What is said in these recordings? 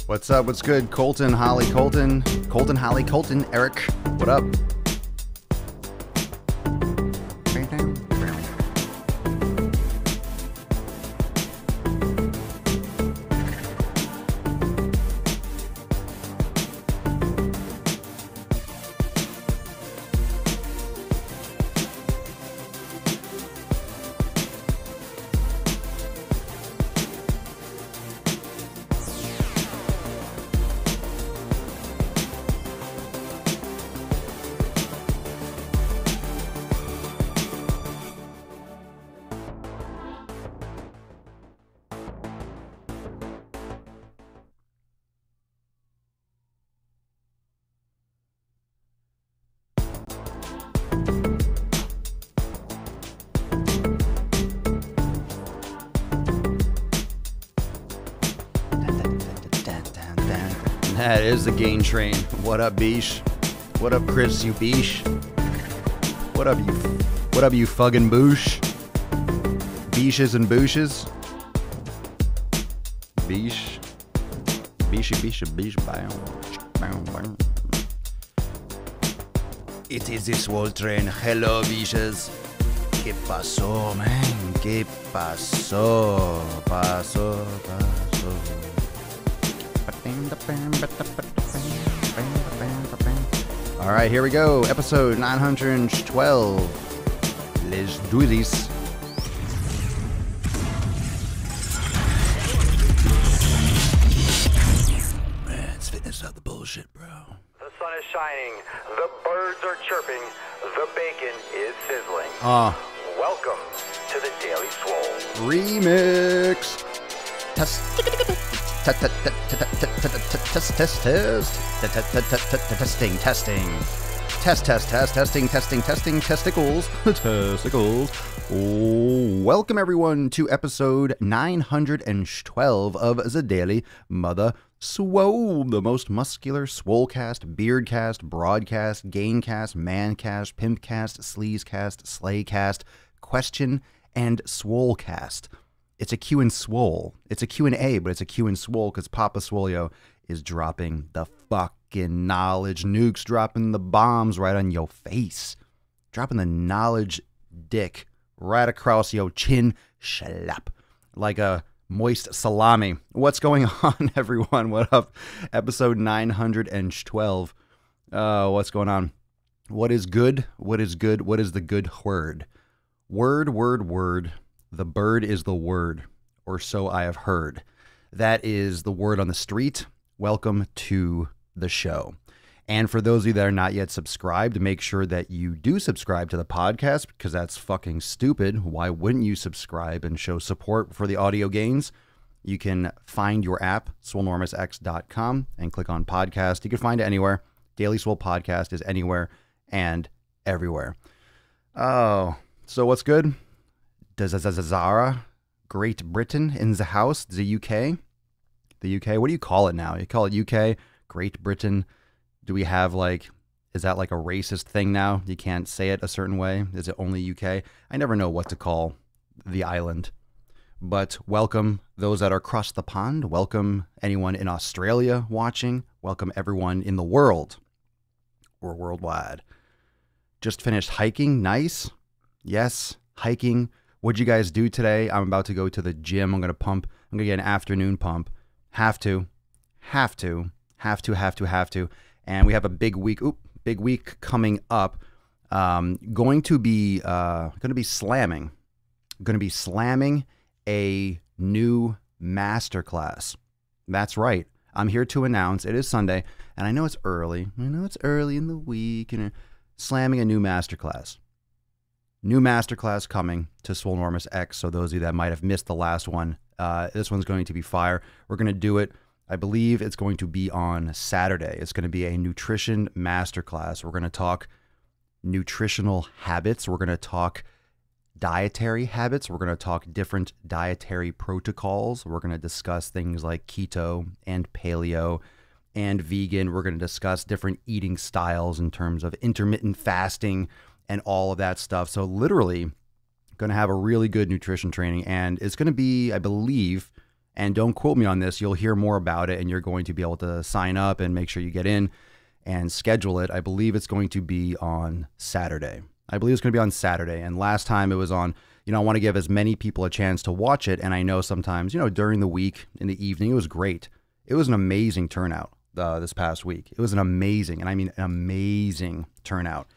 What's up? What's good? Colton, Holly, Colton, Holly, Colton, Eric. What up? That is the gain train. What up, Beesh? What up, Chris, you Beesh? What up, you fucking Boosh? Beeshes and Booshes? Beesh. Beesh, bow. It is the Swole train. Hello, Beeshes. ¿Qué pasó, man? ¿Qué pasó? Pasó. All right, here we go. Episode 912. Let's do this. Man, it's fitness out the bullshit, bro. The sun is shining. The birds are chirping. The bacon is sizzling. Welcome to the Daily Swole Remix. Testing, testicles. Welcome everyone to episode 912 of the Daily Mother Swole, the most muscular swolecast, beardcast, broadcast, gaincast, mancast, pimpcast, sleazecast, slaycast, question, and swolecast. It's a Q and Swole. It's a Q&A, but it's a Q and Swole because Papa Swolio is dropping the fucking knowledge nukes, dropping the bombs right on your face. Dropping the knowledge dick right across your chin, slap, like a moist salami. What's going on, everyone? What up? Episode 912. What's going on? What is good? What is good? What is the good word? Word. The bird is the word, or so I have heard. That is the word on the street. Welcome to the show. And for those of you that are not yet subscribed, make sure that you do subscribe to the podcast because that's fucking stupid. Why wouldn't you subscribe and show support for the audio gains? You can find your app, swolenormousx.com, and click on podcast. You can find it anywhere. Daily Swole Podcast is anywhere and everywhere. Oh, so what's good? Zara, Great Britain in the house, the UK. The UK, what do you call it now? You call it UK, Great Britain. Do we have is that like a racist thing now? You can't say it a certain way. Is it only UK? I never know what to call the island. But welcome those that are across the pond. Welcome anyone in Australia watching. Welcome everyone in the world. We're worldwide. Just finished hiking. Nice. Yes, hiking. What'd you guys do today? I'm about to go to the gym. I'm going to pump. I'm going to get an afternoon pump. Have to. And we have a big week. Big week coming up. Going to be slamming a new masterclass. That's right. I'm here to announce it is Sunday, and I know it's early. I know it's early in the week, and slamming a new masterclass. New masterclass coming to Swolenormous X. So those of you that might have missed the last one, this one's going to be fire. We're going to do it. I believe it's going to be on Saturday. It's going to be a nutrition masterclass. We're going to talk nutritional habits. We're going to talk dietary habits. We're going to talk different dietary protocols. We're going to discuss things like keto and paleo and vegan. We're going to discuss different eating styles in terms of intermittent fasting and all of that stuff. So literally going to have a really good nutrition training, and it's going to be, I believe, And don't quote me on this. You'll hear more about it, and you're going to be able to sign up and make sure you get in and schedule it. I believe it's going to be on Saturday. And last time it was on, I want to give as many people a chance to watch it. And I know sometimes, during the week in the evening, it was great. It was an amazing turnout this past week. It was an amazing turnout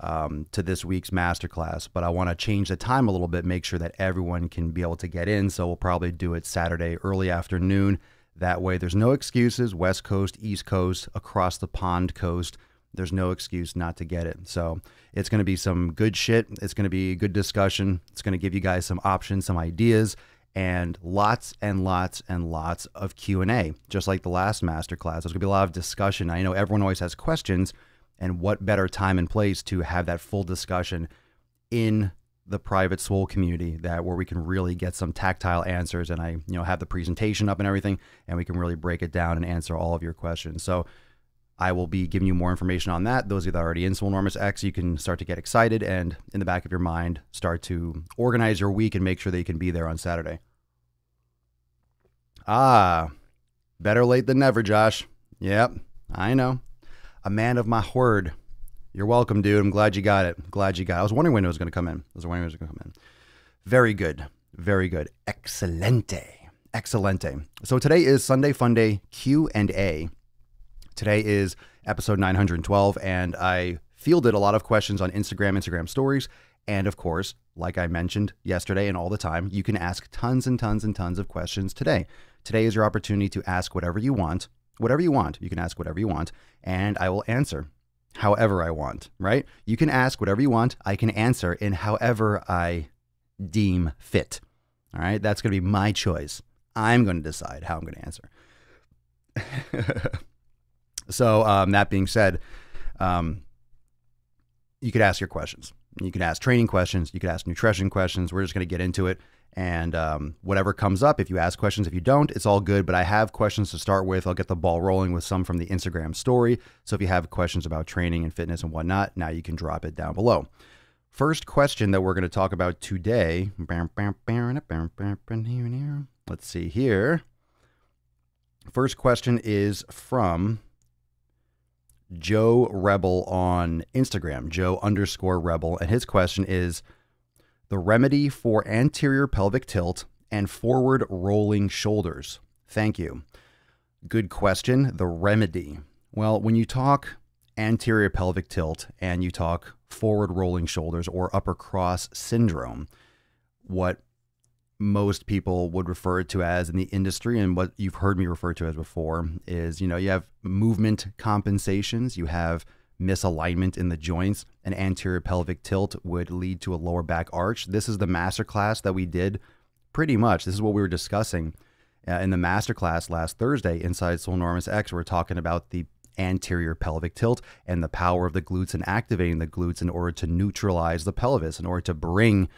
to this week's masterclass. But I want to change the time a little bit, make sure that everyone can be able to get in. So we'll probably do it Saturday early afternoon. That way there's no excuses, West Coast, East Coast, across the pond coast. There's no excuse not to get it. So it's going to be some good shit. It's going to be a good discussion. It's going to give you guys some options, some ideas, and lots of Q&A, just like the last masterclass. There's going to be a lot of discussion. I know everyone always has questions, and what better time and place to have that full discussion in the private Swole community, that where we can really get some tactile answers, and I have the presentation up and everything, and we can really break it down and answer all of your questions. So I will be giving you more information on that. Those of you that are already in Swolenormous X, you can start to get excited and in the back of your mind start to organize your week and make sure that you can be there on Saturday. Better late than never, Josh. Yep, I know. A man of my word. You're welcome, dude. I'm glad you got it. I was wondering when it was going to come in. Very good. Excelente. So today is Sunday Funday Q&A. Today is episode 912, and I fielded a lot of questions on Instagram stories. And of course, like I mentioned yesterday and all the time, you can ask tons and tons of questions today. Today is your opportunity to ask whatever you want. You can ask whatever you want, and I will answer however I want, right? You can ask whatever you want. I can answer in however I deem fit. All right. That's going to be my choice. I'm going to decide how I'm going to answer. So that being said, you could ask your questions. You could ask training questions. You could ask nutrition questions. We're just going to get into it. And whatever comes up, if you ask questions, if you don't, it's all good. But I have questions to start with. I'll get the ball rolling with some from the Instagram story. So if you have questions about training and fitness and whatnot, now you can drop it down below. First question that we're going to talk about today. Let's see here. First question is from Joe Rebel on Instagram, Joe_Rebel. And his question is, the remedy for anterior pelvic tilt and forward rolling shoulders. Thank you. Good question. The remedy. Well, when you talk anterior pelvic tilt and you talk forward rolling shoulders or upper cross syndrome, what most people would refer to as in the industry, and what you've heard me refer to as before, is, you have movement compensations, you have misalignment in the joints. An anterior pelvic tilt would lead to a lower back arch. This is the masterclass that we did. Pretty much, this is what we were discussing in the masterclass last Thursday inside Swolenormous X. We're talking about the anterior pelvic tilt and the power of the glutes and activating the glutes in order to neutralize the pelvis, in order to bring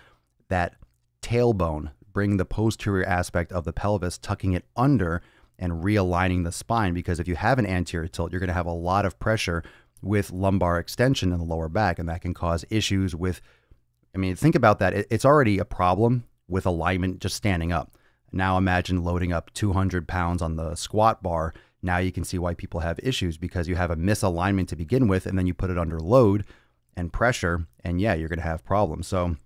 that tailbone, bring the posterior aspect of the pelvis, tucking it under and realigning the spine. Because if you have an anterior tilt, you're going to have a lot of pressure with lumbar extension in the lower back, and that can cause issues with, think about that. It's already a problem with alignment just standing up. Now imagine loading up 200 pounds on the squat bar. Now you can see why people have issues, because you have a misalignment to begin with, and then you put it under load and pressure, and yeah, you're going to have problems. So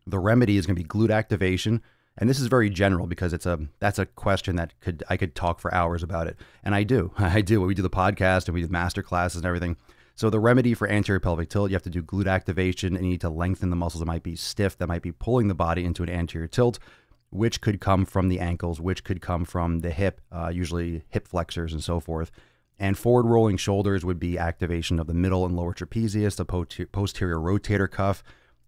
the remedy is going to be glute activation. And this is very general, because that's a question that I could talk for hours about it. And I do. We do the podcast and we do master classes and everything. So the remedy for anterior pelvic tilt, you have to do glute activation, and you need to lengthen the muscles that might be stiff, that might be pulling the body into an anterior tilt, which could come from the ankles, which could come from the hip, usually hip flexors and so forth. And forward rolling shoulders would be activation of the middle and lower trapezius, the posterior rotator cuff,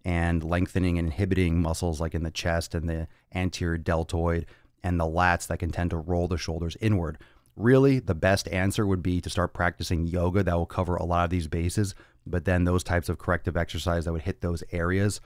and lengthening and inhibiting muscles like in the chest and the anterior deltoid and the lats that can tend to roll the shoulders inward. Really, the best answer would be to start practicing yoga that will cover a lot of these bases, but then those types of corrective exercise that would hit those areas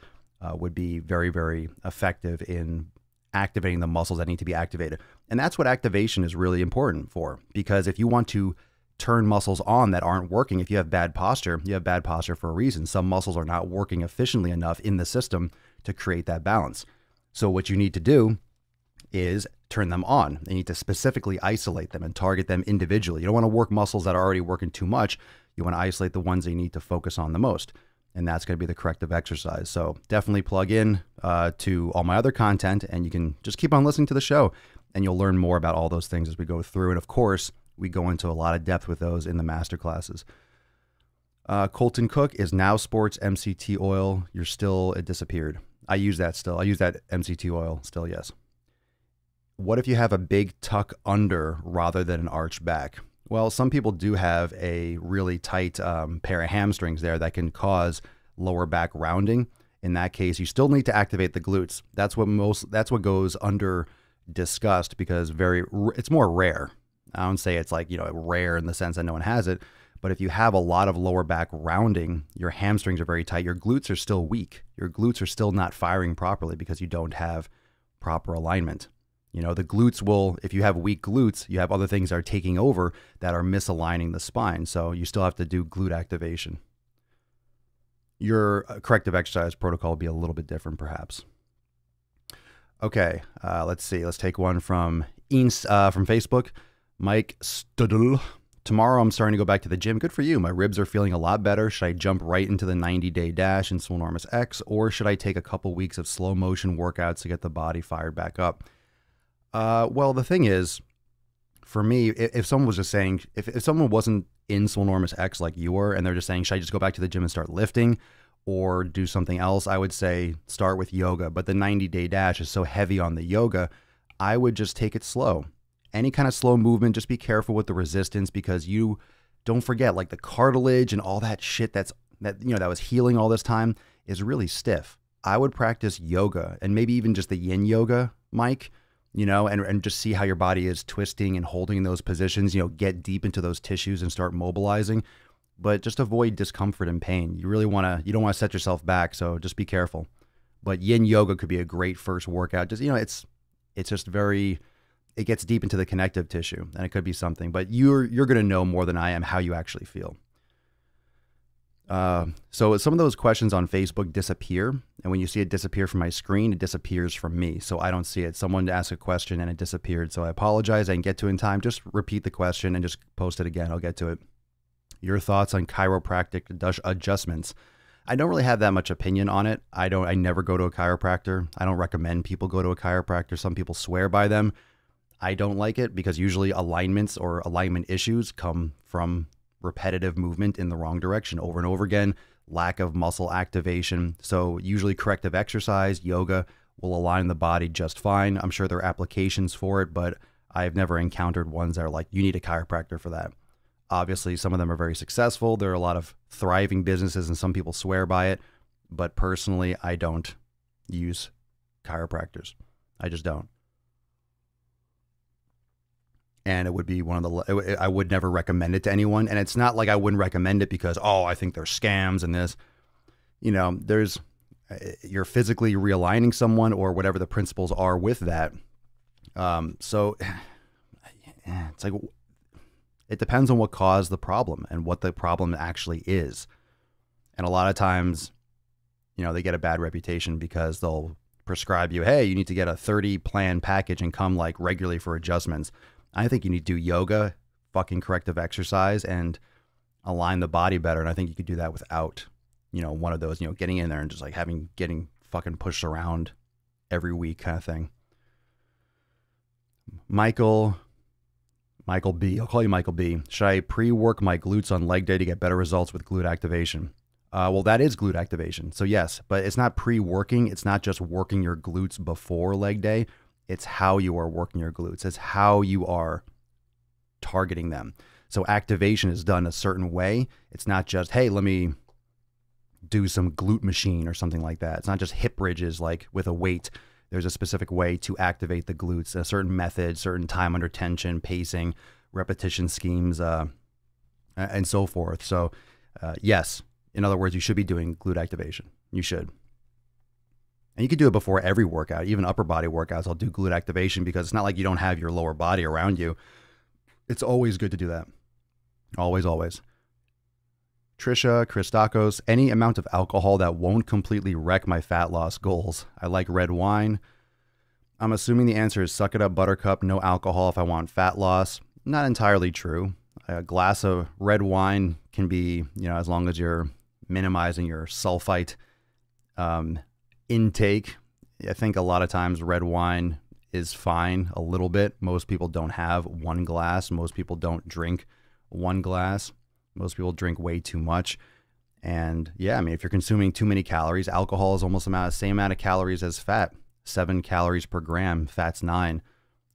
would be very, very effective in activating the muscles that need to be activated. And that's what activation is really important for, because if you want to turn muscles on that aren't working, if you have bad posture, you have bad posture for a reason. Some muscles are not working efficiently enough in the system to create that balance. So what you need to do is turn them on. You need to specifically isolate them and target them individually. You don't want to work muscles that are already working too much. You want to isolate the ones that you need to focus on the most. And that's going to be the corrective exercise. So definitely plug in to all my other content, and you can just keep on listening to the show, and you'll learn more about all those things as we go through. And of course, we go into a lot of depth with those in the master classes. Colton Cook is Now Sports MCT oil. It disappeared. I use that still. I use that MCT oil still, yes. What if you have a big tuck under rather than an arched back? Well, some people do have a really tight pair of hamstrings there that can cause lower back rounding. In that case, you still need to activate the glutes. That's what goes under discussed because it's more rare. I don't say it's like, rare in the sense that no one has it, but if you have a lot of lower back rounding, your hamstrings are very tight. Your glutes are still weak. Your glutes are still not firing properly because you don't have proper alignment. The glutes if you have weak glutes, you have other things that are taking over that are misaligning the spine. So you still have to do glute activation. Your corrective exercise protocol will be a little bit different, perhaps. Okay, let's see. Let's take one from Facebook. Mike Studl. Tomorrow I'm starting to go back to the gym. Good for you. My ribs are feeling a lot better. Should I jump right into the 90-day dash in Swolenormous X, or should I take a couple weeks of slow motion workouts to get the body fired back up? Well, the thing is, for me, if someone was just saying, if someone wasn't in Swolenormous X like you were, and they're just saying, should I just go back to the gym and start lifting or do something else? I would say start with yoga. But the 90-day dash is so heavy on the yoga, I would just take it slow. Any kind of slow movement, just be careful with the resistance, because you don't forget, like the cartilage and all that shit that was healing all this time is really stiff. I would practice yoga, and maybe even just the yin yoga, Mike, and just see how your body is twisting and holding in those positions, get deep into those tissues and start mobilizing, but just avoid discomfort and pain. You don't want to set yourself back. So just be careful. But yin yoga could be a great first workout. Just, it's just it gets deep into the connective tissue, and it could be something, but you're going to know more than I am how you actually feel. So some of those questions on Facebook disappear, and when you see it disappear from my screen, it disappears from me. So I don't see it. Someone asked a question and it disappeared. So I apologize. I didn't get to it in time. Just repeat the question and just post it again. I'll get to it. Your thoughts on chiropractic adjustments. I don't really have that much opinion on it. I never go to a chiropractor. I don't recommend people go to a chiropractor. Some people swear by them. I don't like it because usually alignments or alignment issues come from repetitive movement in the wrong direction over and over again, lack of muscle activation. So usually corrective exercise, yoga will align the body just fine. I'm sure there are applications for it, but I've never encountered ones that are like, you need a chiropractor for that. Obviously, some of them are very successful. There are a lot of thriving businesses and some people swear by it. But personally, I don't use chiropractors. I just don't. And it would be I would never recommend it to anyone. And it's not like I wouldn't recommend it because, I think they're scams and this. You're physically realigning someone or whatever the principles are with that. So it's like, it depends on what caused the problem and what the problem actually is. And a lot of times, they get a bad reputation because they'll prescribe you, hey, you need to get a 30 plan package and come like regularly for adjustments. I think you need to do yoga, fucking corrective exercise, and align the body better. And I think you could do that without, one of those, getting in there and just like getting fucking pushed around every week kind of thing. Michael B. I'll call you Michael B. Should I pre-work my glutes on leg day to get better results with glute activation? Well, that is glute activation. So yes, but it's not pre-working. It's not just working your glutes before leg day. It's how you are working your glutes. It's how you are targeting them. So activation is done a certain way. It's not just, hey, let me do some glute machine or something like that. It's not just hip bridges like with a weight. There's a specific way to activate the glutes, a certain method, certain time under tension, pacing, repetition schemes, and so forth. So yes, in other words, you should be doing glute activation. You should. And you can do it before every workout, even upper body workouts. I'll do glute activation because it's not like you don't have your lower body around you. It's always good to do that. Always, always. Trisha Christakos, any amount of alcohol that won't completely wreck my fat loss goals. I like red wine. I'm assuming the answer is suck it up, buttercup, no alcohol if I want fat loss. Not entirely true. A glass of red wine can be, as long as you're minimizing your sulfite intake. I think a lot of times red wine is fine a little bit. Most people don't have one glass. Most people don't drink one glass. Most people drink way too much. And yeah, I mean, if you're consuming too many calories, alcohol is almost the same amount of calories as fat. 7 calories per gram, fat's 9.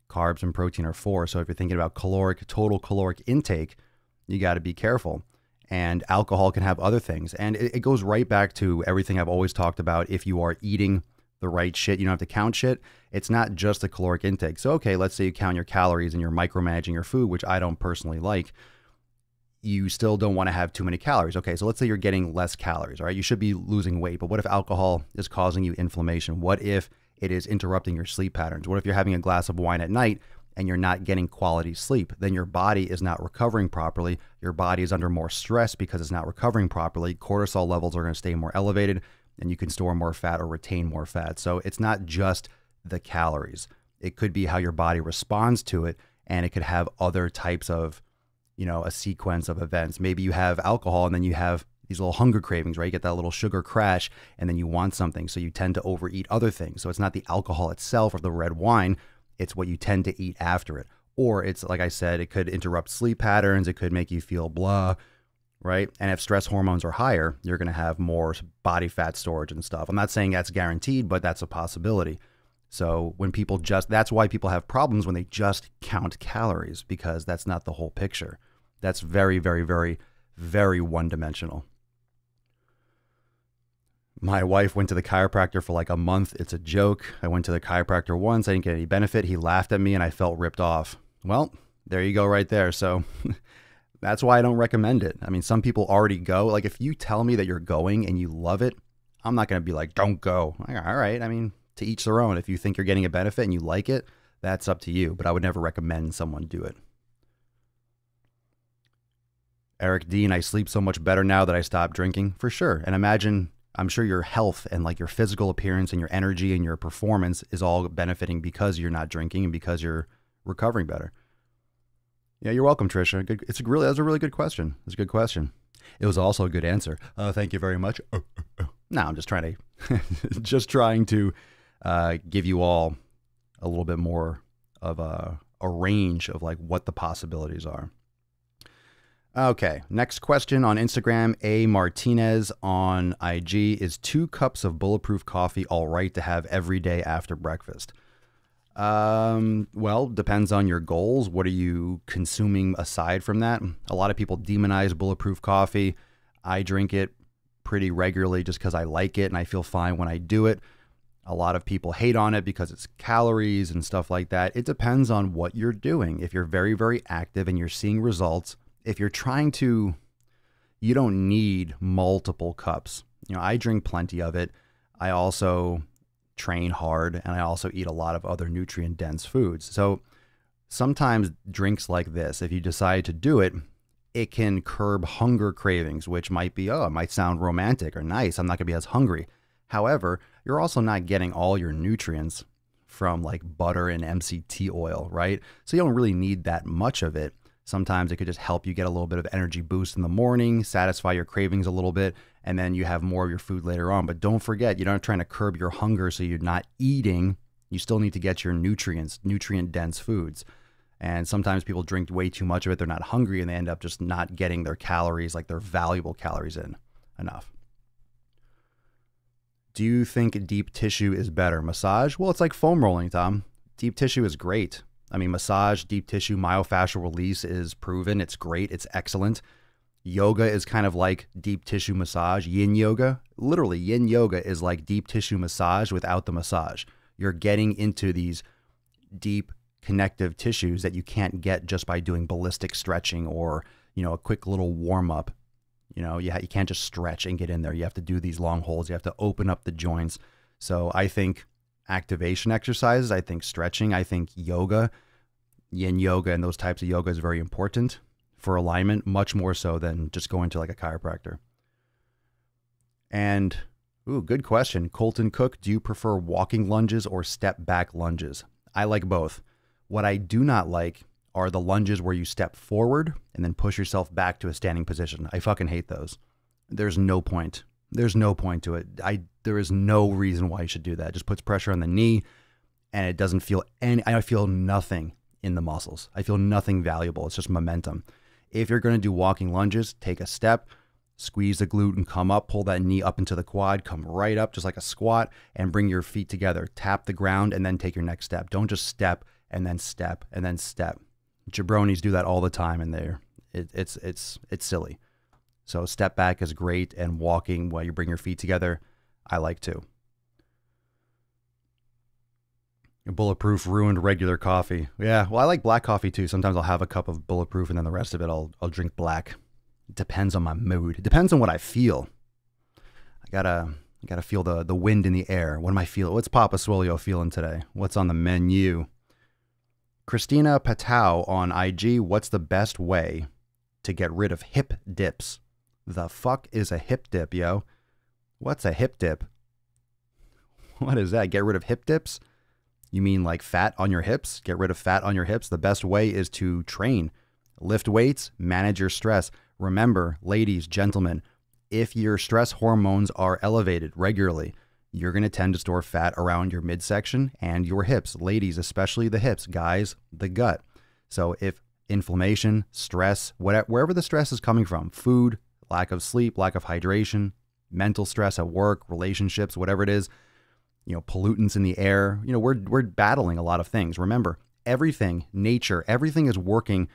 Carbs and protein are 4. So if you're thinking about total caloric intake, you got to be careful. And alcohol can have other things. And it goes right back to everything I've always talked about. If you are eating the right shit, you don't have to count shit. It's not just the caloric intake. So, okay, let's say you count your calories and you're micromanaging your food, which I don't personally like. You still don't want to have too many calories. Okay, so let's say you're getting less calories, all right? You should be losing weight. But what if alcohol is causing you inflammation? What if it is interrupting your sleep patterns? What if you're having a glass of wine at night and you're not getting quality sleep? Then your body is not recovering properly. Your body is under more stress because it's not recovering properly. Cortisol levels are going to stay more elevated, and you can store more fat or retain more fat. So it's not just the calories. It could be how your body responds to it, and it could have other types of, a sequence of events. Maybe you have alcohol and then you have these little hunger cravings, right? You get that little sugar crash and then you want something. So you tend to overeat other things. So it's not the alcohol itself or the red wine. It's what you tend to eat after it. Or it's, like I said, it could interrupt sleep patterns. It could make you feel blah, right? And if stress hormones are higher, you're going to have more body fat storage and stuff. I'm not saying that's guaranteed, but that's a possibility. So when people that's why people have problems when they just count calories, because that's not the whole picture. That's very, very, very, very one-dimensional. My wife went to the chiropractor for like a month. It's a joke. I went to the chiropractor once. I didn't get any benefit. He laughed at me and I felt ripped off. Well, there you go right there. So that's why I don't recommend it. I mean, some people already go. Like if you tell me that you're going and you love it, I'm not going to be like, don't go. Like, all right. I mean, to each their own. If you think you're getting a benefit and you like it, that's up to you. But I would never recommend someone do it. Eric Dean, I sleep so much better now that I stopped drinking. For sure. And I'm sure your health and like your physical appearance and your energy and your performance is all benefiting because you're not drinking and because you're recovering better. Yeah, you're welcome, Trisha. That's a really good question. It's a good question. It was also a good answer. Thank you very much. No, I'm just trying to give you all a little bit more of a range of like what the possibilities are. Okay, next question on Instagram. A. Martinez on IG. Is 2 cups of bulletproof coffee all right to have every day after breakfast? Well, depends on your goals. What are you consuming aside from that? A lot of people demonize bulletproof coffee. I drink it pretty regularly just because I like it and I feel fine when I do it. A lot of people hate on it because it's calories and stuff like that. It depends on what you're doing. If you're very, very active and you're seeing results, if you're you don't need multiple cups. I drink plenty of it. I also train hard and I also eat a lot of other nutrient dense foods. So sometimes drinks like this, if you decide to do it, it can curb hunger cravings, which might be, it might sound romantic or nice. I'm not gonna be as hungry. However, you're also not getting all your nutrients from like butter and MCT oil, right? So you don't really need that much of it. Sometimes it could just help you get a little bit of energy boost in the morning, satisfy your cravings a little bit, and then you have more of your food later on. But don't forget, you're not trying to curb your hunger so you're not eating. You still need to get your nutrients, nutrient-dense foods. And sometimes people drink way too much of it. They're not hungry and they end up just not getting their calories, like their valuable calories in enough. Do you think deep tissue is better? Massage? Well, it's like foam rolling, Tom. Deep tissue is great. I mean, massage, deep tissue, myofascial release is proven. It's great. It's excellent. Yoga is kind of like deep tissue massage. Yin yoga, literally yin yoga is like deep tissue massage without the massage. You're getting into these deep connective tissues that you can't get just by doing ballistic stretching or, a quick little warm up. You can't just stretch and get in there. You have to do these long holds. You have to open up the joints. So I think activation exercises, I think stretching, I think yoga, yin yoga and those types of yoga is very important for alignment, much more so than just going to like a chiropractor. And Ooh, good question. Colton Cook, do you prefer walking lunges or step back lunges? I like both. What I do not like are the lunges where you step forward and then push yourself back to a standing position. I fucking hate those. There's no point. There's no point to it. There is no reason why you should do that. It just puts pressure on the knee and it doesn't feel I feel nothing in the muscles. I feel nothing valuable. It's just momentum. If you're going to do walking lunges, take a step, squeeze the glute and come up, pull that knee up into the quad, come right up just like a squat and bring your feet together. Tap the ground and then take your next step. Don't just step and then step and then step. Jabronis do that all the time and it's silly. So step back is great and walking while you bring your feet together, I like too. Bulletproof ruined regular coffee. Yeah, well, I like black coffee too. Sometimes I'll have a cup of Bulletproof and then the rest of it I'll drink black. It depends on my mood. It depends on what I feel. I gotta feel the wind in the air. What am I feeling? What's Papa Swolio feeling today? What's on the menu? Christina Patau on IG, what's the best way to get rid of hip dips? The fuck is a hip dip, yo? What's a hip dip? What is that? Get rid of hip dips? You mean like fat on your hips? Get rid of fat on your hips? The best way is to train. Lift weights, manage your stress. Remember, ladies, gentlemen, if your stress hormones are elevated regularly, you're going to tend to store fat around your midsection and your hips. Ladies, especially the hips. Guys, the gut. So if inflammation, stress, wherever the stress is coming from, food, lack of sleep, lack of hydration, mental stress at work, relationships, whatever it is, pollutants in the air, we're battling a lot of things. Remember, everything, nature, everything is working.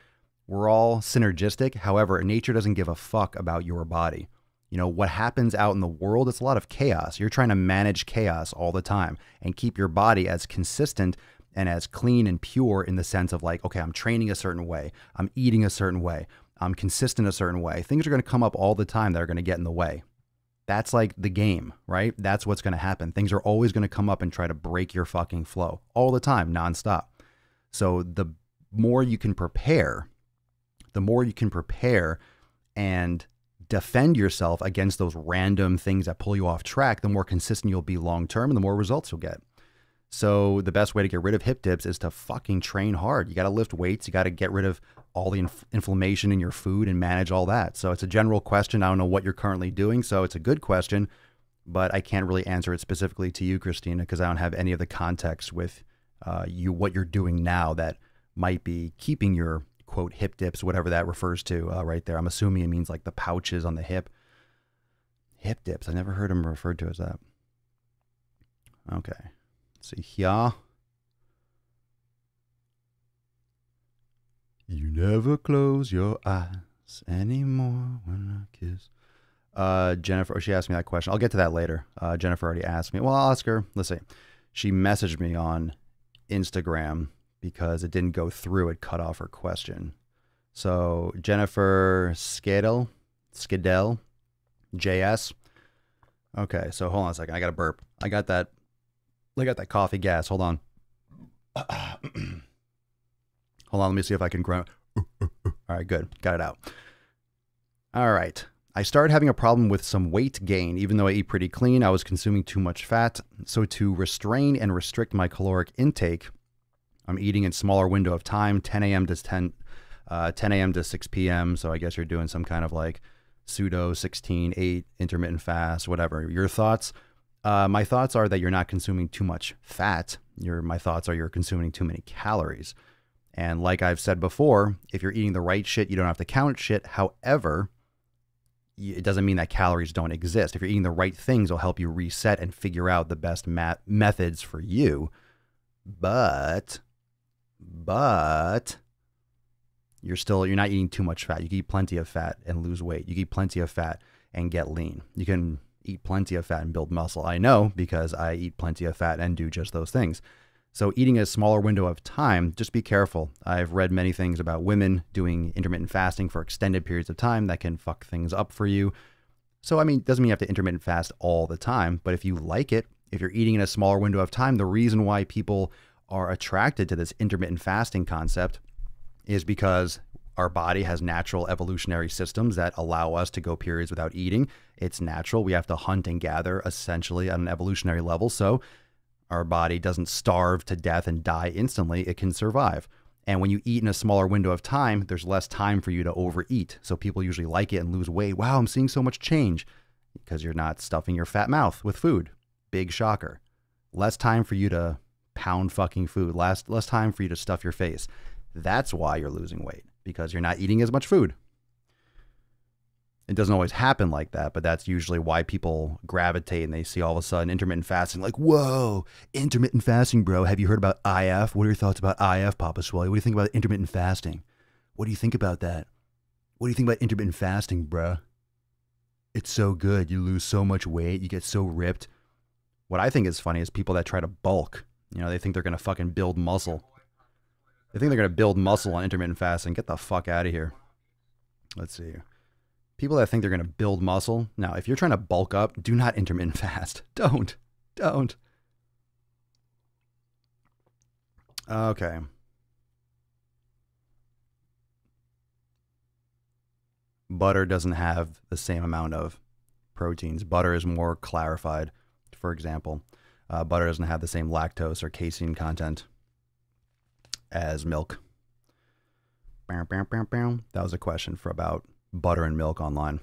We're all synergistic. However, nature doesn't give a fuck about your body. What happens out in the world, it's a lot of chaos. You're trying to manage chaos all the time and keep your body as consistent and as clean and pure in the sense of like, okay, I'm training a certain way. I'm eating a certain way. I'm consistent a certain way. Things are going to come up all the time that are going to get in the way. That's like the game, right? That's what's going to happen. Things are always going to come up and try to break your fucking flow all the time, nonstop. So the more you can prepare and defend yourself against those random things that pull you off track, the more consistent you'll be long-term and the more results you'll get. So the best way to get rid of hip dips is to fucking train hard. You got to lift weights. You got to get rid of all the inflammation in your food and manage all that. So it's a general question. I don't know what you're currently doing. So it's a good question, but I can't really answer it specifically to you, Christina, because I don't have any of the context with what you're doing now that might be keeping your quote hip dips, whatever that refers to right there. I'm assuming it means like the pouches on the hip. Hip dips. I never heard them referred to as that. Okay. See here. You never close your eyes anymore when I kiss. Jennifer, she asked me that question. I'll get to that later. Jennifer already asked me. Well, I'll ask her. Let's see. She messaged me on Instagram because it didn't go through. It cut off her question. So Jennifer Skidell, JS. Okay, so hold on a second. I got to burp. I got that coffee gas. Hold on. Hold on, let me see if I can grow. All right, good. Got it out. All right. I started having a problem with some weight gain. Even though I eat pretty clean, I was consuming too much fat. So to restrain and restrict my caloric intake, I'm eating in smaller window of time, 10 a.m. to 10 a.m. to 6 p.m. So I guess you're doing some kind of like pseudo 16-8 intermittent fast, whatever. Your thoughts? My thoughts are that you're not consuming too much fat. My thoughts are you're consuming too many calories. And like I've said before, if you're eating the right shit, you don't have to count shit. However, it doesn't mean that calories don't exist. If you're eating the right things, it'll help you reset and figure out the best methods for you. But you're not eating too much fat. You can eat plenty of fat and lose weight. You can eat plenty of fat and get lean. You can eat plenty of fat and build muscle. I know because I eat plenty of fat and do just those things. So eating a smaller window of time, just be careful. I've read many things about women doing intermittent fasting for extended periods of time that can fuck things up for you. So, I mean, it doesn't mean you have to intermittent fast all the time, but if you like it, if you're eating in a smaller window of time, the reason why people are attracted to this intermittent fasting concept is because Our body has natural evolutionary systems that allow us to go periods without eating. It's natural. We have to hunt and gather essentially on an evolutionary level. So our body doesn't starve to death and die instantly. It can survive. And when you eat in a smaller window of time, there's less time for you to overeat. So people usually like it and lose weight. Wow, I'm seeing so much change because you're not stuffing your fat mouth with food. Big shocker. Less time for you to pound fucking food. Less time for you to stuff your face. That's why you're losing weight, because you're not eating as much food. It doesn't always happen like that, but that's usually why people gravitate and they see all of a sudden intermittent fasting, like, whoa, intermittent fasting, bro. Have you heard about IF? What are your thoughts about IF, Papa Swole? What do you think about intermittent fasting? What do you think about that? What do you think about intermittent fasting, bro? It's so good. You lose so much weight. You get so ripped. What I think is funny is people that try to bulk. You know, they think they're going to fucking build muscle. They think they're going to build muscle on intermittent fasting. Get the fuck out of here. Let's see. People that think they're going to build muscle. Now, if you're trying to bulk up, do not intermittent fast. Don't. Okay. Butter doesn't have the same amount of proteins. Butter is more clarified, for example. Butter doesn't have the same lactose or casein content as milk. That was a question for about butter and milk online.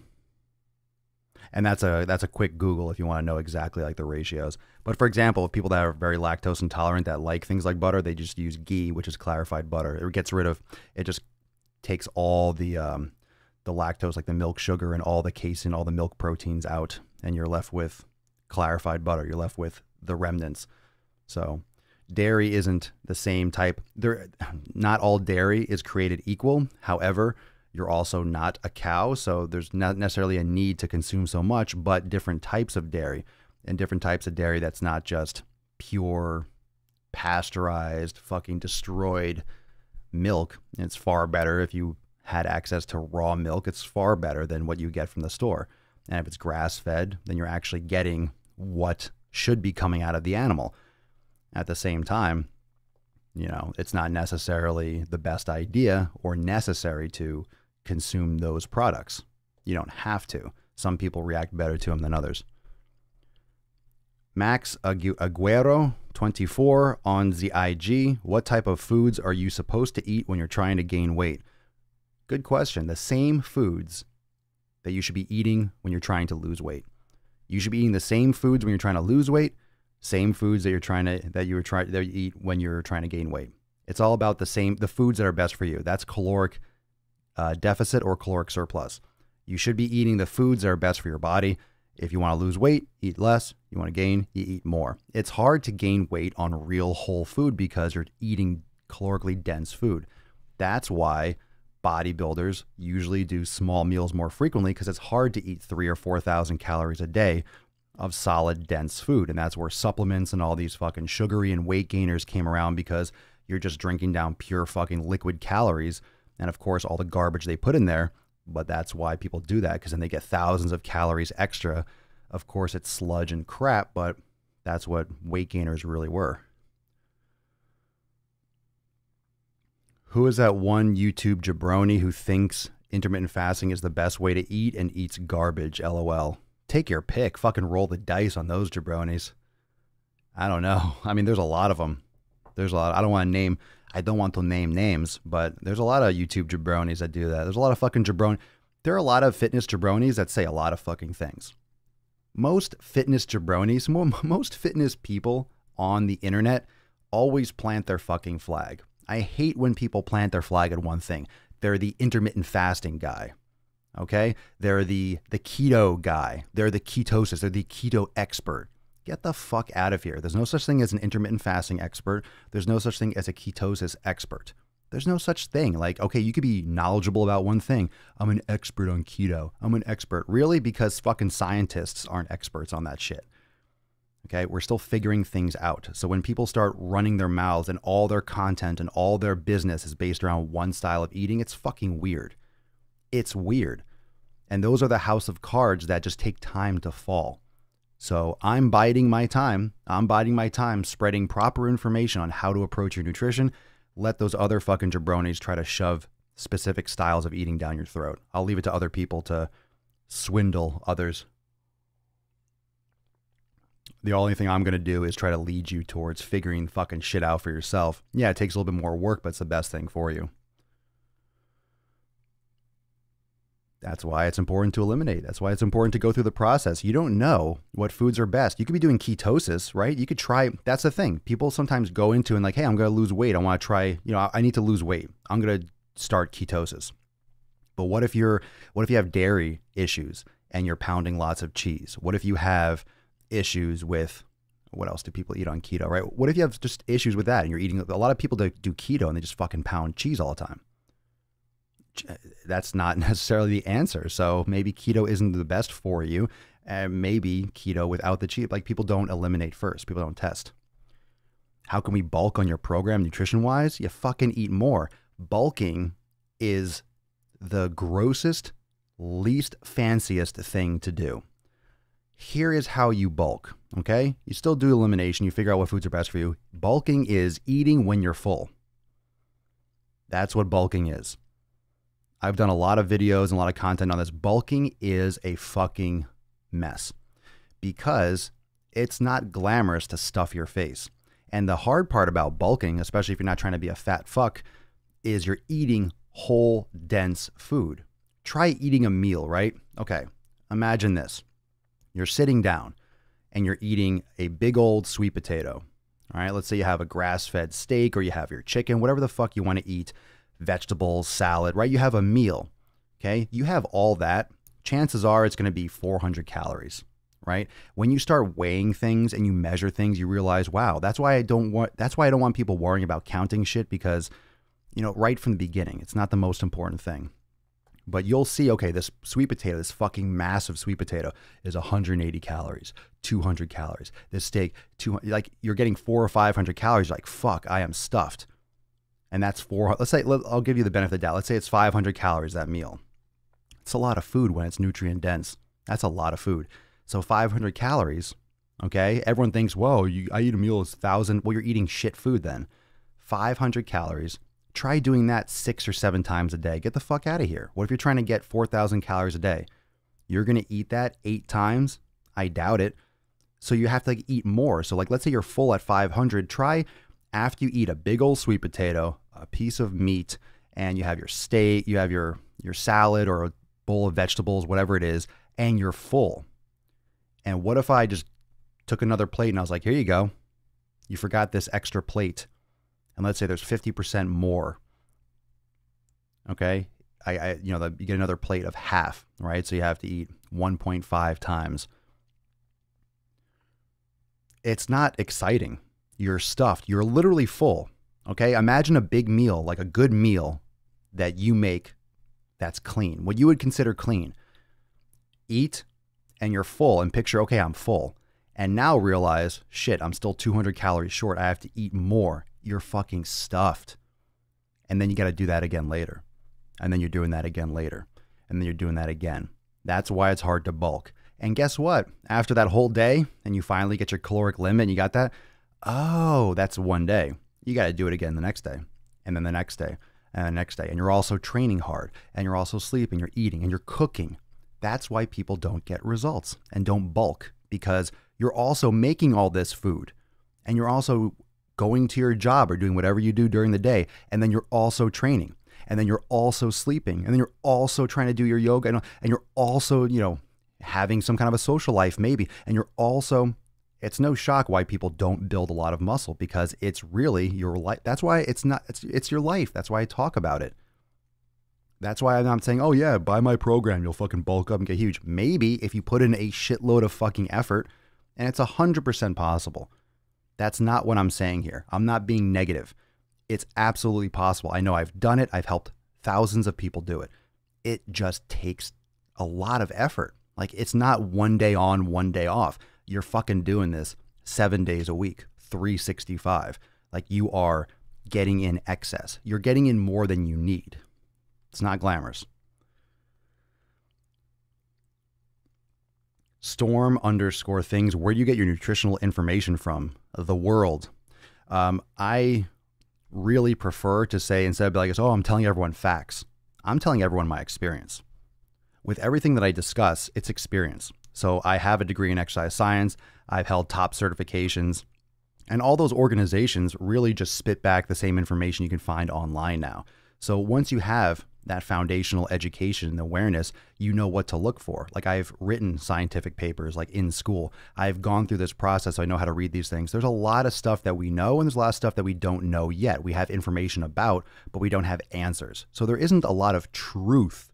And that's a quick Google if you want to know exactly like the ratios. But for example, if people that are very lactose intolerant that like things like butter, they just use ghee, which is clarified butter. It just takes all the lactose, like the milk sugar and all the casein, all the milk proteins out, and you're left with clarified butter. You're left with the remnants. So dairy isn't the same type. Not all dairy is created equal. However, you're also not a cow, so there's not necessarily a need to consume so much, but different types of dairy, and different types of dairy that's not just pure pasteurized, fucking destroyed milk. And it's far better if you had access to raw milk. It's far better than what you get from the store. And if it's grass-fed, then you're actually getting what should be coming out of the animal. At the same time, you know, it's not necessarily the best idea or necessary to consume those products. You don't have to. Some people react better to them than others. Max Aguero 24 on the IG. What type of foods are you supposed to eat when you're trying to gain weight? Good question. The same foods that you should be eating when you're trying to lose weight. You should be eating the same foods when you're trying to lose weight, same foods that you eat when you're trying to gain weight. It's all about the foods that are best for you. That's caloric deficit or caloric surplus. You should be eating the foods that are best for your body. If you want to lose weight, eat less. You want to gain, you eat more. It's hard to gain weight on real whole food because you're eating calorically dense food. That's why bodybuilders usually do small meals more frequently, because it's hard to eat 3,000 or 4,000 calories a day of solid, dense food. And that's where supplements and all these fucking sugary and weight gainers came around, because you're just drinking down pure fucking liquid calories. And of course, all the garbage they put in there. But that's why people do that, because then they get thousands of calories extra. Of course, it's sludge and crap, but that's what weight gainers really were. Who is that one YouTube jabroni who thinks intermittent fasting is the best way to eat and eats garbage? LOL. Take your pick. Fucking roll the dice on those jabronis. I don't know. I mean, there's a lot of them. There's a lot. I don't want to name names, but there's a lot of YouTube jabronis that do that. There's a lot of fucking jabroni. There are a lot of fitness jabronis that say a lot of fucking things. Most fitness jabronis, most fitness people on the internet always plant their fucking flag. I hate when people plant their flag at one thing. They're the intermittent fasting guy. Okay? They're the keto guy. They're the ketosis. They're the keto expert. Get the fuck out of here. There's no such thing as an intermittent fasting expert. There's no such thing as a ketosis expert. There's no such thing. Like, okay, you could be knowledgeable about one thing. I'm an expert on keto. I'm an expert. Really? Because fucking scientists aren't experts on that shit. Okay, we're still figuring things out. So when people start running their mouths and all their content and all their business is based around one style of eating, it's fucking weird. It's weird. And those are the house of cards that just take time to fall. So I'm biding my time. I'm biding my time spreading proper information on how to approach your nutrition. Let those other fucking jabronis try to shove specific styles of eating down your throat. I'll leave it to other people to swindle others. The only thing I'm going to do is try to lead you towards figuring fucking shit out for yourself. Yeah, it takes a little bit more work, but it's the best thing for you. That's why it's important to eliminate. That's why it's important to go through the process. You don't know what foods are best. You could be doing ketosis, right? You could try, that's the thing. People sometimes go into and like, hey, I'm going to lose weight. I want to try, I need to lose weight. I'm going to start ketosis. But what if you have dairy issues and you're pounding lots of cheese? What if you have issues with, what else do people eat on keto, right? What if you have just issues with that and you're eating, a lot of people do keto and they just fucking pound cheese all the time. That's not necessarily the answer. So maybe keto isn't the best for you. And maybe keto without the cheese, like people don't eliminate first. People don't test. How can we bulk on your program nutrition wise? You fucking eat more. Bulking is the grossest, least fanciest thing to do. Here is how you bulk, okay? You still do elimination. You figure out what foods are best for you. Bulking is eating when you're full. That's what bulking is. I've done a lot of videos and a lot of content on this. Bulking is a fucking mess because it's not glamorous to stuff your face. And the hard part about bulking, especially if you're not trying to be a fat fuck, is you're eating whole, dense food. Try eating a meal, right? Okay, imagine this. You're sitting down and you're eating a big old sweet potato. All right, let's say you have a grass-fed steak or you have your chicken, whatever the fuck you want to eat, vegetables, salad, right? You have a meal, okay? You have all that. Chances are it's going to be 400 calories, right? When you start weighing things and you measure things, you realize, wow, that's why I don't want people worrying about counting shit because, right from the beginning, it's not the most important thing. But you'll see, okay, this sweet potato, this fucking massive sweet potato is 180 calories, 200 calories. This steak, 200, like you're getting 400 or 500 calories. You're like, fuck, I am stuffed. And that's I'll give you the benefit of the doubt. Let's say it's 500 calories, that meal. It's a lot of food when it's nutrient dense. That's a lot of food. So 500 calories, okay? Everyone thinks, whoa, I eat a meal is 1,000. Well, you're eating shit food then. 500 calories. Try doing that 6 or 7 times a day. Get the fuck out of here. What if you're trying to get 4,000 calories a day? You're going to eat that 8 times? I doubt it. So you have to eat more. So let's say you're full at 500. Try after you eat a big old sweet potato, a piece of meat, and you have your steak, you have your salad or a bowl of vegetables, whatever it is, and you're full. And what if I just took another plate and I was like, here you go. You forgot this extra plate. And let's say there's 50% more. Okay. You get another plate of half, right? So you have to eat 1.5 times. It's not exciting. You're stuffed. You're literally full. Okay. Imagine a big meal, like a good meal that you make that's clean, what you would consider clean. Eat and you're full and picture, okay, I'm full. And now realize, shit, I'm still 200 calories short. I have to eat more. You're fucking stuffed. And then you got to do that again later. And then you're doing that again later. And then you're doing that again. That's why it's hard to bulk. And guess what? After that whole day and you finally get your caloric limit and you got that, oh, that's one day. You got to do it again the next day. And then the next day. And the next day. And you're also training hard. And you're also sleeping. You're eating. And you're cooking. That's why people don't get results and don't bulk. Because you're also making all this food. And you're also going to your job or doing whatever you do during the day. And then you're also training. And then you're also sleeping. And then you're also trying to do your yoga. And you're also, having some kind of a social life maybe. And you're also, it's no shock why people don't build a lot of muscle because it's really your life. That's why it's your life. That's why I talk about it. That's why I'm not saying, oh yeah, buy my program. You'll fucking bulk up and get huge. Maybe if you put in a shitload of fucking effort, and it's 100% possible. That's not what I'm saying here. I'm not being negative. It's absolutely possible. I know I've done it. I've helped thousands of people do it. It just takes a lot of effort. Like it's not one day on, one day off. You're fucking doing this 7 days a week, 365. Like you are getting in excess. You're getting in more than you need. It's not glamorous. Storm_things. Where do you get your nutritional information from? The world. I really prefer to say, instead of like, oh, I'm telling everyone facts. I'm telling everyone my experience. With everything that I discuss, it's experience. So I have a degree in exercise science. I've held top certifications. And all those organizations really just spit back the same information you can find online now. So once you have that foundational education and awareness, you know what to look for. Like I've written scientific papers like in school. I've gone through this process, so I know how to read these things. There's a lot of stuff that we know and there's a lot of stuff that we don't know yet. We have information about, but we don't have answers. So there isn't a lot of truth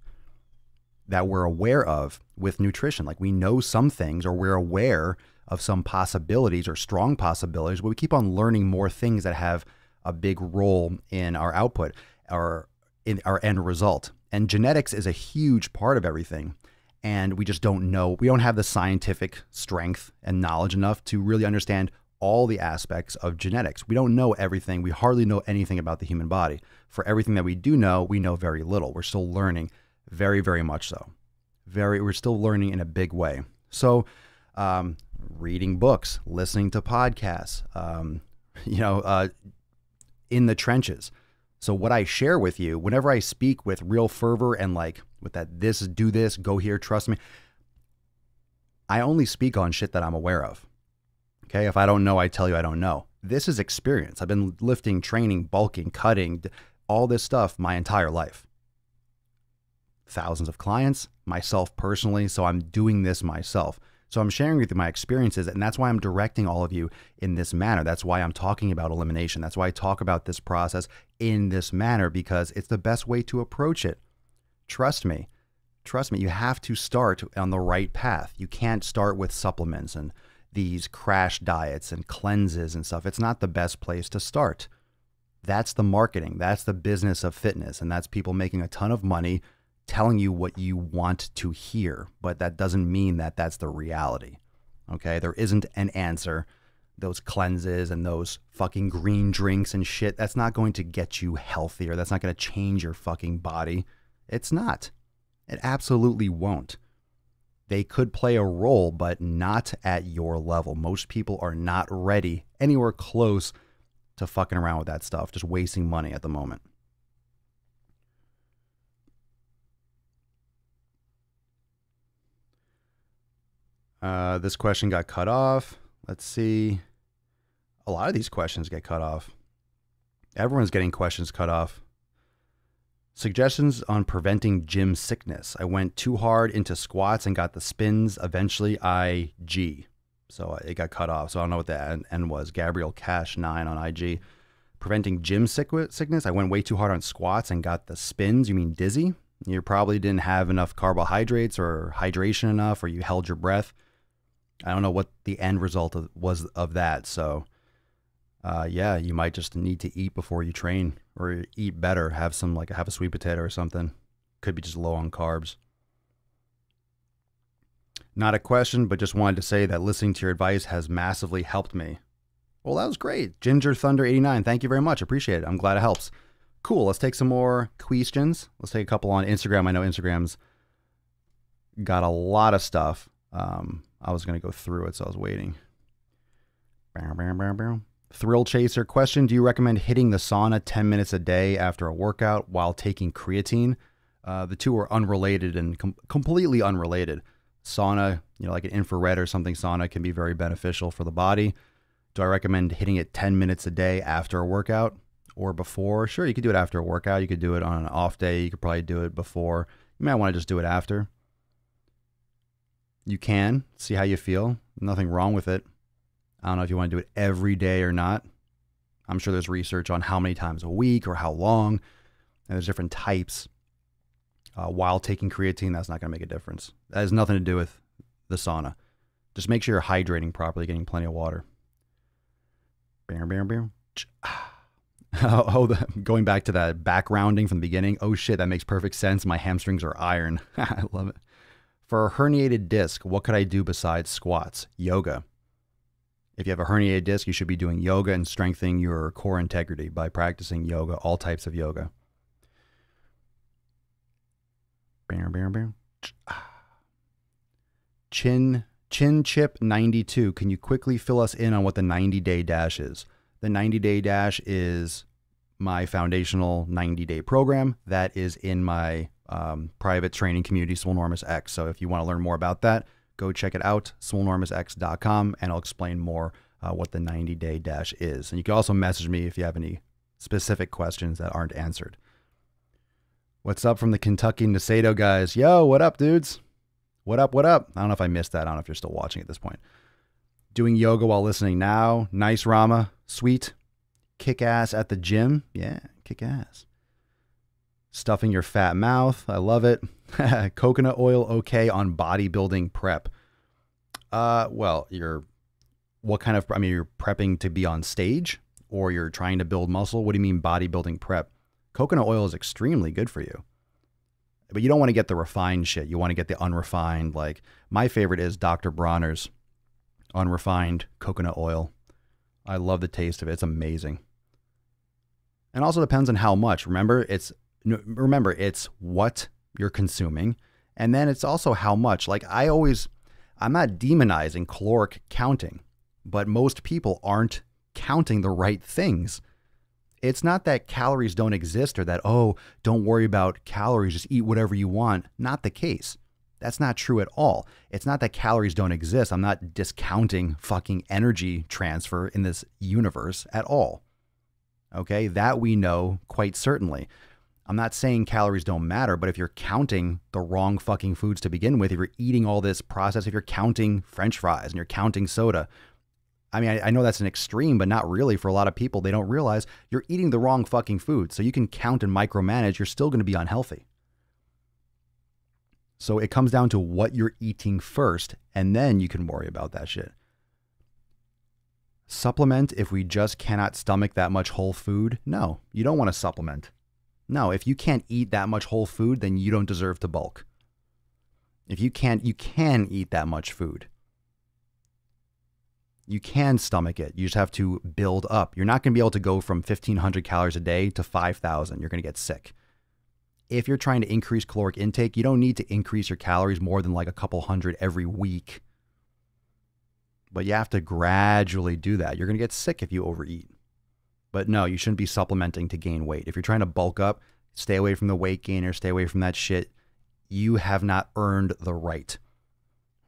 that we're aware of with nutrition. Like we know some things or we're aware of some possibilities or strong possibilities, but we keep on learning more things that have a big role in our output or in our end result. And genetics is a huge part of everything. And we just don't know. We don't have the scientific strength and knowledge enough to really understand all the aspects of genetics. We don't know everything. We hardly know anything about the human body. For everything that we do know, we know very little. We're still learning very, very much so. We're still learning in a big way. So, reading books, listening to podcasts, in the trenches. So what I share with you, whenever I speak with real fervor and like with that, do this, go here, trust me, I only speak on shit that I'm aware of. Okay. If I don't know, I tell you I don't know. This is experience. I've been lifting, training, bulking, cutting, all this stuff my entire life. Thousands of clients, myself personally. So I'm doing this myself. So I'm sharing with you my experiences, and that's why I'm directing all of you in this manner. That's why I'm talking about elimination. That's why I talk about this process in this manner, because it's the best way to approach it. Trust me, you have to start on the right path. You can't start with supplements and these crash diets and cleanses and stuff. It's not the best place to start. That's the marketing. That's the business of fitness. And that's people making a ton of money telling you what you want to hear, but that doesn't mean that that's the reality. Okay, there isn't an answer. Those cleanses and those fucking green drinks and shit, that's not going to get you healthier. That's not going to change your fucking body. It's not. It absolutely won't. They could play a role, but not at your level. Most people are not ready anywhere close to fucking around with that stuff, just wasting money at the moment. This question got cut off. Let's see. A lot of these questions get cut off. Everyone's getting questions cut off. Suggestions on preventing gym sickness. I went too hard into squats and got the spins. Eventually, IG. So it got cut off. So I don't know what the N was. Gabriel Cash 9 on IG. Preventing gym sickness. I went way too hard on squats and got the spins. You mean dizzy? You probably didn't have enough carbohydrates or hydration enough, or you held your breath. I don't know what the end result was of that. So, yeah, you might just need to eat before you train, or eat better. Have a sweet potato or something. Could be just low on carbs. Not a question, but just wanted to say that listening to your advice has massively helped me. Well, that was great. Ginger Thunder 89. Thank you very much. Appreciate it. I'm glad it helps. Cool. Let's take some more questions. Let's take a couple on Instagram. I know Instagram's got a lot of stuff. I was going to go through it, so I was waiting. Thrill Chaser question. Do you recommend hitting the sauna 10 minutes a day after a workout while taking creatine? The two are unrelated and completely unrelated. Sauna, like an infrared or something sauna can be very beneficial for the body. Do I recommend hitting it 10 minutes a day after a workout or before? Sure, you could do it after a workout. You could do it on an off day. You could probably do it before. You might want to just do it after. You can see how you feel. Nothing wrong with it. I don't know if you want to do it every day or not. I'm sure there's research on how many times a week or how long. And there's different types. While taking creatine, that's not going to make a difference. That has nothing to do with the sauna. Just make sure you're hydrating properly, getting plenty of water. Going back to that backgrounding from the beginning. Oh shit, that makes perfect sense. My hamstrings are iron. I love it. For a herniated disc, what could I do besides squats? Yoga. If you have a herniated disc, you should be doing yoga and strengthening your core integrity by practicing yoga, all types of yoga. Chin Chip 92. Can you quickly fill us in on what the 90-day dash is? The 90-day dash is my foundational 90-day program that is in my private training community, Swolenormous X. So if you want to learn more about that, go check it out, swolenormousx.com, and I'll explain more what the 90-day dash is. And you can also message me if you have any specific questions that aren't answered. What's up from the Kentucky Nacedo guys? Yo, what up, dudes? What up, what up? I don't know if I missed that. I don't know if you're still watching at this point. Doing yoga while listening now. Nice, Rama. Sweet. Kick ass at the gym. Yeah, kick ass. Stuffing your fat mouth. I love it. Coconut oil okay on bodybuilding prep. Well, you're prepping to be on stage or you're trying to build muscle. What do you mean bodybuilding prep? Coconut oil is extremely good for you. But you don't want to get the refined shit. You want to get the unrefined. Like my favorite is Dr. Bronner's unrefined coconut oil. I love the taste of it. It's amazing. And also depends on how much. Remember, it's what you're consuming. And then it's also how much. Like I'm not demonizing caloric counting, but most people aren't counting the right things. It's not that calories don't exist or that, oh, don't worry about calories, just eat whatever you want. Not the case. That's not true at all. It's not that calories don't exist. I'm not discounting fucking energy transfer in this universe at all. Okay, that we know quite certainly. I'm not saying calories don't matter, but if you're counting the wrong fucking foods to begin with, if you're eating all this processed, if you're counting French fries and you're counting soda, I mean, I know that's an extreme, but not really for a lot of people. They don't realize you're eating the wrong fucking food. So you can count and micromanage, you're still going to be unhealthy. So it comes down to what you're eating first, and then you can worry about that shit. Supplement if we just cannot stomach that much whole food? No, you don't want to supplement. No, if you can't eat that much whole food, then you don't deserve to bulk. If you can't, you can eat that much food. You can stomach it. You just have to build up. You're not going to be able to go from 1,500 calories a day to 5,000. You're going to get sick. If you're trying to increase caloric intake, you don't need to increase your calories more than like a couple hundred every week. But you have to gradually do that. You're going to get sick if you overeat. But no, you shouldn't be supplementing to gain weight. If you're trying to bulk up, stay away from the weight gainer, stay away from that shit. You have not earned the right.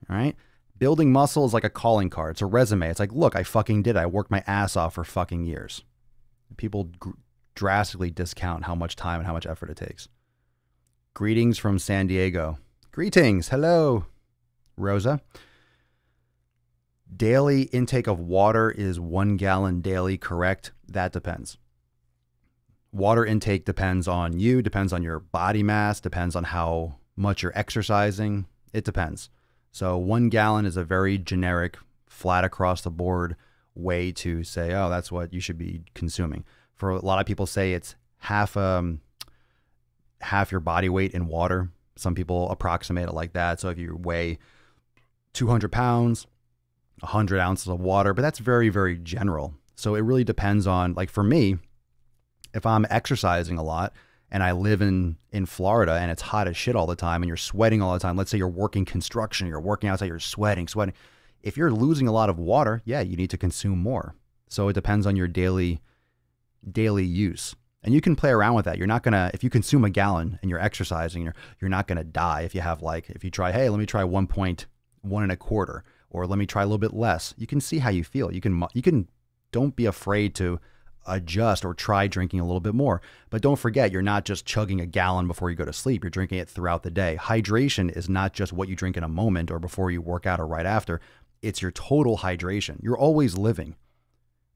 All right? Building muscle is like a calling card. It's a resume. It's like, look, I fucking did it. I worked my ass off for fucking years. People drastically discount how much time and how much effort it takes. Greetings from San Diego. Greetings. Hello, Rosa. Daily intake of water is 1 gallon daily, correct? That depends. Water intake depends on you, depends on your body mass, depends on how much you're exercising. It depends. So 1 gallon is a very generic, flat across the board way to say, oh, that's what you should be consuming. For a lot of people say it's half your body weight in water. Some people approximate it like that. So if you weigh 200 pounds, 100 ounces of water, but that's very, very general. So it really depends on, like for me, if I'm exercising a lot and I live in Florida and it's hot as shit all the time and you're sweating all the time, let's say you're working construction, you're working outside, you're sweating. If you're losing a lot of water, yeah, you need to consume more. So it depends on your daily use. And you can play around with that. You're not going to, if you consume a gallon and you're exercising, you're not going to die if you try, hey, let me try 1.125, or let me try a little bit less. You can see how you feel. You can, don't be afraid to adjust or try drinking a little bit more. But don't forget, you're not just chugging a gallon before you go to sleep. You're drinking it throughout the day. Hydration is not just what you drink in a moment or before you work out or right after. It's your total hydration. You're always living.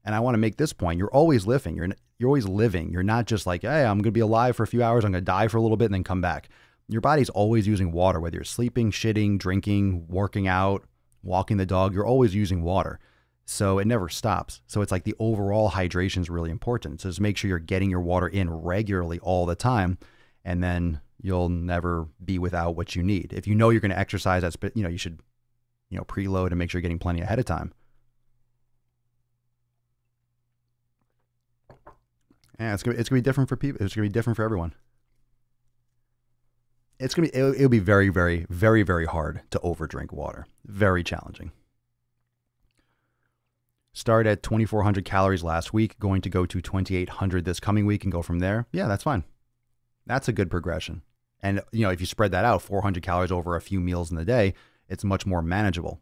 And I want to make this point. You're always living. You're always living. You're not just like, hey, I'm going to be alive for a few hours. I'm going to die for a little bit and then come back. Your body's always using water, whether you're sleeping, shitting, drinking, working out, walking the dog. You're always using water. So it never stops. So it's like the overall hydration is really important. So just make sure you're getting your water in regularly all the time. And then you'll never be without what you need. If you know you're going to exercise, you should, preload and make sure you're getting plenty ahead of time. Yeah, it's gonna be different for people. It's gonna be different for everyone. It'll be very, very, very, very hard to overdrink water. Very challenging. Start at 2,400 calories last week, going to go to 2,800 this coming week and go from there. Yeah, that's fine. That's a good progression. And, if you spread that out, 400 calories over a few meals in the day, it's much more manageable.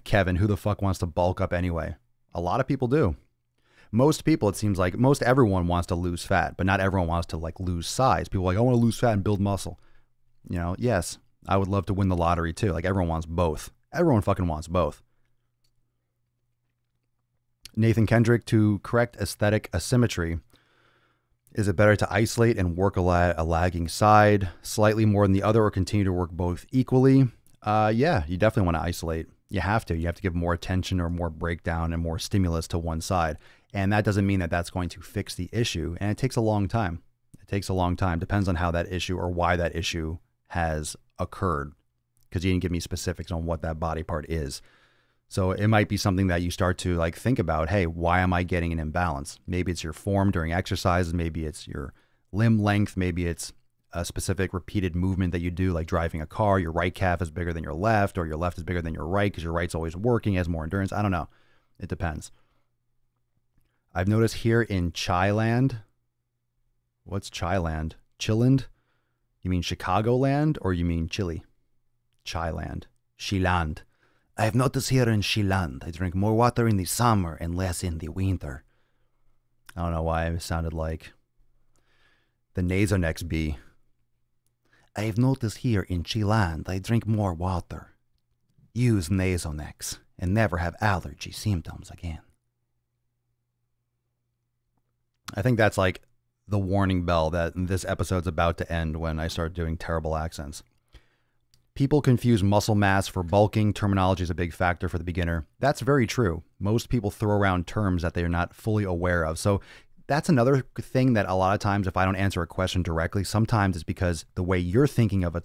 Kevin, who the fuck wants to bulk up anyway? A lot of people do. Most people, it seems like most everyone wants to lose fat, but not everyone wants to lose size. People are like, I want to lose fat and build muscle. Yes, I would love to win the lottery too. Everyone wants both. Everyone fucking wants both. Nathan Kendrick, to correct aesthetic asymmetry, is it better to isolate and work a lagging side slightly more than the other, or continue to work both equally? Yeah, you definitely want to isolate. You have to. You have to give more attention or more breakdown and more stimulus to one side. And that doesn't mean that that's going to fix the issue. And it takes a long time. It takes a long time. Depends on how that issue or why that issue has occurred, because you didn't give me specifics on what that body part is. So it might be something that you start to think about, hey, why am I getting an imbalance? Maybe it's your form during exercises. Maybe it's your limb length. Maybe it's a specific repeated movement that you do, like driving a car. Your right calf is bigger than your left, or your left is bigger than your right because your right's always working, has more endurance. I don't know. It depends. I've noticed here in Chiland. What's Chiland? Chiland? You mean Chicagoland or you mean Chile? Chiland. Chiland. I have noticed here in Chiland, I drink more water in the summer and less in the winter. I don't know why it sounded like the Nasonex bee. I have noticed here in Chiland, I drink more water, use Nasonex, and never have allergy symptoms again. I think that's the warning bell that this episode's about to end when I start doing terrible accents. People confuse muscle mass for bulking. Terminology is a big factor for the beginner. That's very true. Most people throw around terms that they're not fully aware of. So that's another thing that a lot of times, if I don't answer a question directly, sometimes it's because the way you're thinking of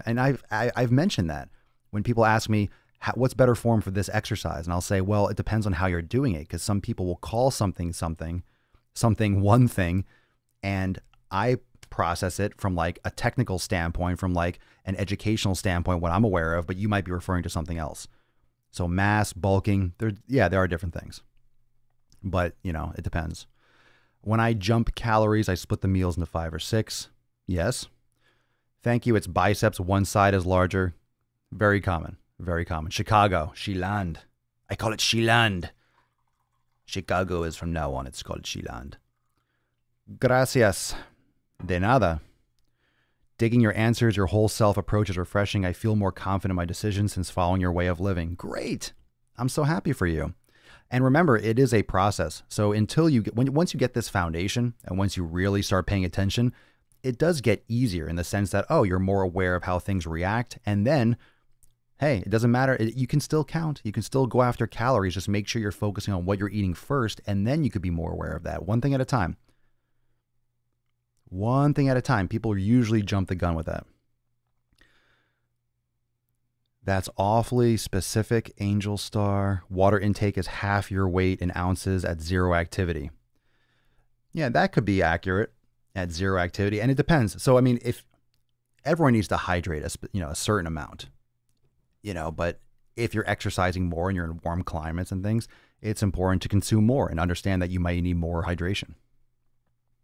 and I've mentioned that when people ask me, what's better form for this exercise? And I'll say, well, it depends on how you're doing it, because some people will call something one thing, and I process it from a technical standpoint, from an educational standpoint, what I'm aware of, but you might be referring to something else. So mass, bulking, there are different things, but it depends. When I jump calories, I split the meals into 5 or 6. Yes. Thank you. It's biceps. One side is larger. Very common. Very common. Chicago. Chiland. I call it Chiland. Chicago is from now on. It's called Chiland. Gracias. De nada. Digging your answers, your whole self approach is refreshing. I feel more confident in my decisions since following your way of living. Great. I'm so happy for you. And remember, it is a process. So once you get this foundation, and once you really start paying attention, it does get easier in the sense that, you're more aware of how things react. And then, hey, it doesn't matter. You can still count. You can still go after calories. Just make sure you're focusing on what you're eating first. And then you could be more aware of that. One thing at a time. One thing at a time. People usually jump the gun with that. That's awfully specific, Angel Star. Water intake is half your weight in ounces at 0 activity. Yeah, that could be accurate at 0 activity. And it depends. So, if everyone needs to hydrate a certain amount, but if you're exercising more and you're in warm climates and things, it's important to consume more and understand that you might need more hydration.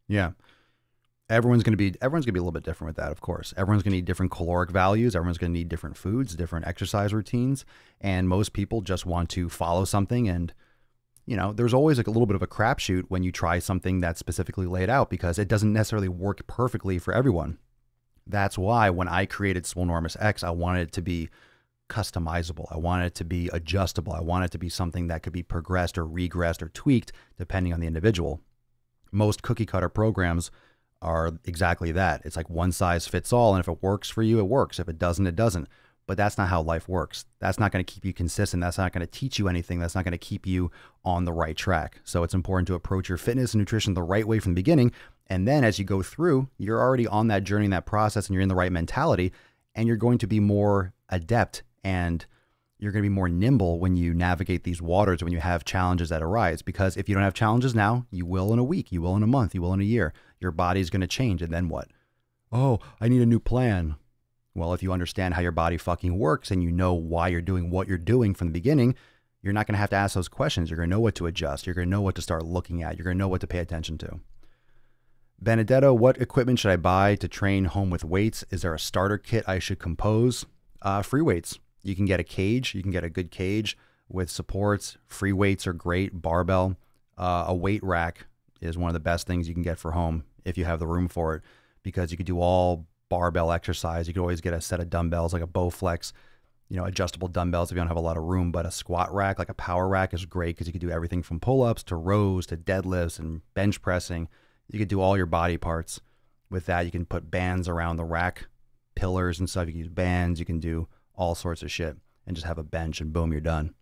Yeah. Everyone's going to be a little bit different with that, of course. Everyone's going to need different caloric values. Everyone's going to need different foods, different exercise routines. And most people just want to follow something. And, there's always a little bit of a crapshoot when you try something that's specifically laid out, because it doesn't necessarily work perfectly for everyone. That's why when I created Swolenormous X, I wanted it to be customizable. I wanted it to be adjustable. I wanted it to be something that could be progressed or regressed or tweaked depending on the individual. Most cookie cutter programs are exactly that. It's like one size fits all. And if it works for you, it works. If it doesn't, it doesn't. But that's not how life works. That's not going to keep you consistent. That's not going to teach you anything. That's not going to keep you on the right track. So it's important to approach your fitness and nutrition the right way from the beginning. And then as you go through, you're already on that journey, that process, and you're in the right mentality, and you're going to be more adept, and you're going to be more nimble when you navigate these waters, when you have challenges that arise. Because if you don't have challenges now, you will in a week, you will in a month, you will in a year. Your body's going to change. And then what? Oh, I need a new plan. Well, if you understand how your body fucking works and you know why you're doing what you're doing from the beginning, you're not going to have to ask those questions. You're going to know what to adjust. You're going to know what to start looking at. You're going to know what to pay attention to. Benedetto, what equipment should I buy to train home with weights? Is there a starter kit I should compose? Free weights. You can get a cage. You can get a good cage with supports. Free weights are great. Barbell. A weight rack is one of the best things you can get for home if you have the room for it, because you could do all barbell exercise. You could always get a set of dumbbells like a Bowflex, adjustable dumbbells if you don't have a lot of room. But a squat rack, like a power rack, is great because you could do everything from pull-ups to rows to deadlifts and bench pressing. You could do all your body parts with that. You can put bands around the rack, pillars and stuff. You can use bands. You can do all sorts of shit and just have a bench and boom, you're done.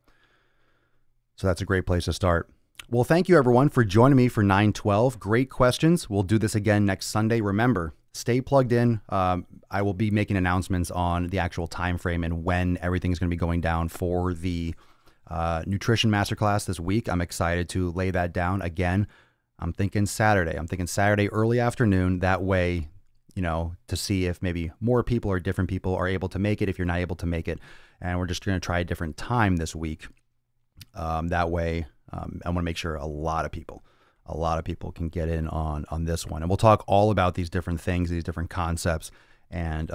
So that's a great place to start. Well, thank you everyone for joining me for 912. Great questions. We'll do this again next Sunday. Remember, stay plugged in. I will be making announcements on the actual time frame and when everything is going to be going down for the nutrition masterclass this week. I'm excited to lay that down again. I'm thinking Saturday. Early afternoon. That way, to see if maybe more people or different people are able to make it if you're not able to make it. And we're just going to try a different time this week. That way, I want to make sure a lot of people can get in on this one. And we'll talk all about these different things, these different concepts, and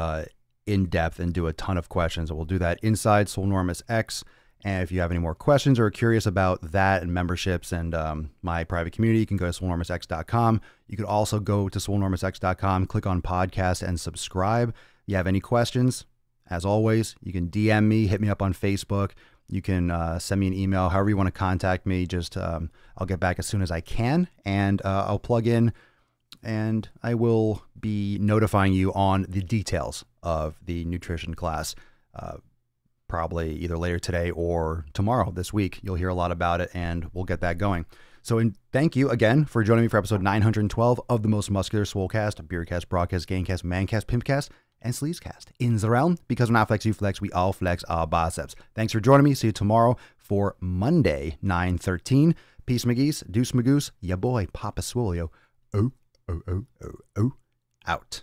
in depth, and do a ton of questions. And we'll do that inside Swolenormous X. And if you have any more questions or are curious about that and memberships and my private community, you can go to swolenormousx.com. You could also go to swolenormousx.com, click on podcast and subscribe. If you have any questions, as always, you can DM me, hit me up on Facebook. You can send me an email, however you want to contact me. Just I'll get back as soon as I can, and I'll plug in, and I will be notifying you on the details of the nutrition class. Probably either later today or tomorrow this week. You'll hear a lot about it, and we'll get that going. So thank you again for joining me for episode 912 of the most muscular Swolecast, Beardcast, Broadcast, Gamecast, Mancast, Pimpcast, and Sleevescast. In the realm, because when I flex, you flex, we all flex our biceps. Thanks for joining me. See you tomorrow for Monday, 9/13. Peace, McGee's, Deuce Magoose, ya boy, Papa Swolio. Out.